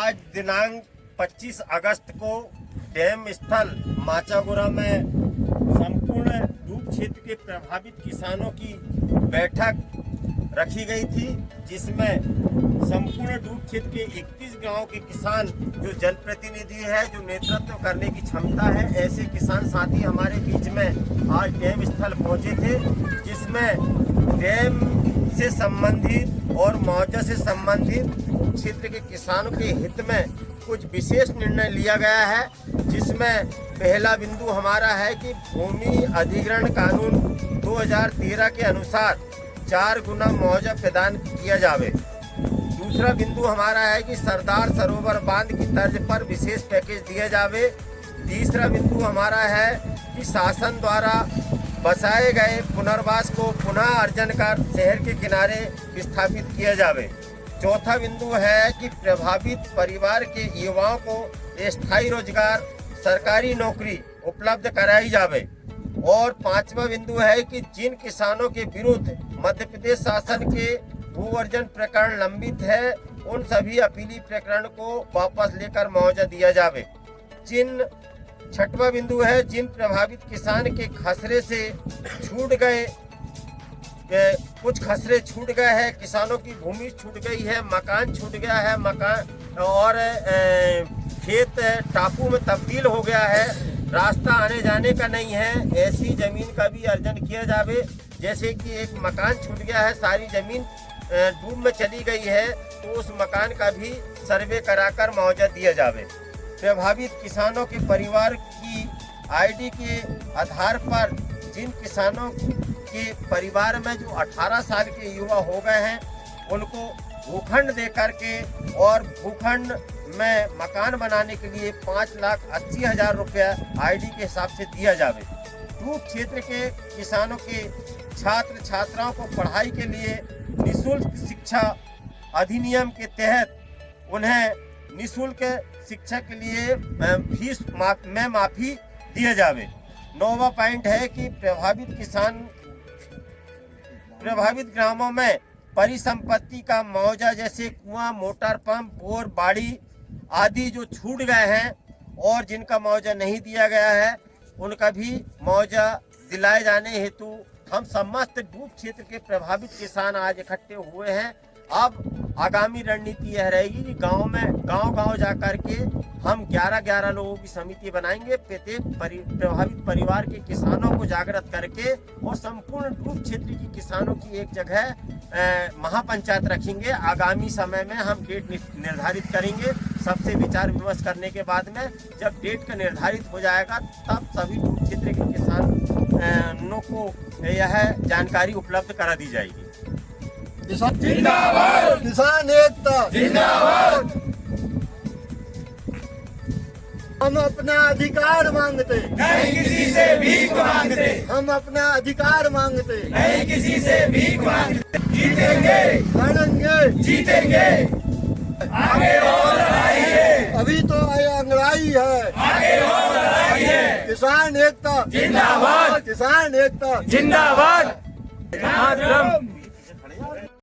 आज दिनांक 25 अगस्त को डैम स्थल माचागुड़ा में संपूर्ण डूब क्षेत्र के प्रभावित किसानों की बैठक रखी गई थी, जिसमें संपूर्ण डूब क्षेत्र के 31 गांव के किसान जो जनप्रतिनिधि है, जो नेतृत्व करने की क्षमता है, ऐसे किसान साथी हमारे बीच में आज डैम स्थल पहुंचे थे, जिसमें डैम से संबंधित और मुआवजा से संबंधित क्षेत्र के किसानों के हित में कुछ विशेष निर्णय लिया गया है। जिसमें पहला बिंदु हमारा है कि भूमि अधिग्रहण कानून 2013 के अनुसार 4 गुना मुआवजा प्रदान किया जावे। दूसरा बिंदु हमारा है कि सरदार सरोवर बांध की तर्ज पर विशेष पैकेज दिया जावे। तीसरा बिंदु हमारा है कि शासन द्वारा बसाए गए पुनर्वास को पुनः अर्जन कर शहर के किनारे विस्थापित किया जावे। चौथा बिंदु है कि प्रभावित परिवार के युवाओं को स्थायी रोजगार, सरकारी नौकरी उपलब्ध कराई जावे। और पांचवा बिंदु है कि जिन किसानों के विरुद्ध मध्य प्रदेश शासन के भू अर्जन प्रकरण लंबित है, उन सभी अपीली प्रकरण को वापस लेकर मुआवजा दिया जावे। छठवां बिंदु है जिन प्रभावित किसान के खसरे से छूट गए, कुछ खसरे छूट गए हैं, किसानों की भूमि छूट गई है, मकान छूट गया है, मकान और खेत टापू में तब्दील हो गया है, रास्ता आने जाने का नहीं है, ऐसी जमीन का भी अर्जन किया जावे। जैसे कि एक मकान छूट गया है, सारी जमीन डूब में चली गई है, तो उस मकान का भी सर्वे कराकर मुआवजा दिया जावे। प्रभावित किसानों के परिवार की आईडी के आधार पर जिन किसानों के परिवार में जो 18 साल के युवा हो गए हैं, उनको भूखंड दे करके और भूखंड में मकान बनाने के लिए 5,80,000 रुपया आईडी के हिसाब से दिया जावे। डूब क्षेत्र के किसानों के छात्र छात्राओं को पढ़ाई के लिए निःशुल्क शिक्षा अधिनियम के तहत उन्हें निःशुल्क शिक्षा के लिए फीस में माफी दिया जावे। 9वां पॉइंट है कि प्रभावित ग्रामों में परिसंपत्ति का मुआवजा जैसे कुआं, मोटर पंप, बोर, बाड़ी आदि जो छूट गए हैं और जिनका मुआवजा नहीं दिया गया है, उनका भी मुआवजा दिलाए जाने हेतु हम समस्त डूब क्षेत्र के प्रभावित किसान आज इकट्ठे हुए हैं। अब आगामी रणनीति यह रहेगी कि गांव जा कर के हम 11 लोगों की समिति बनाएंगे, प्रत्येक प्रभावित परिवार के किसानों को जागृत करके और संपूर्ण डूब क्षेत्र की किसानों की एक जगह महापंचायत रखेंगे। आगामी समय में हम डेट निर्धारित करेंगे। सबसे विचार विमर्श करने के बाद में जब डेट का निर्धारित हो जाएगा, तब सभी डूब क्षेत्र के किसानों को यह जानकारी उपलब्ध करा दी जाएगी। जिंदाबाद, किसान एकता जिंदाबाद। हम अपना अधिकार मांगते, नहीं किसी से भीख मांगते। हम अपना अधिकार मांगते, नहीं किसी से भीख मांगते। जीतेंगे, लड़ेंगे, जीतेंगे। आगे और लड़ाई है, अभी तो अंगड़ाई है, आगे और लड़ाई है। किसान एकता जिंदाबाद, किसान एकता जिंदाबाद। मातरम।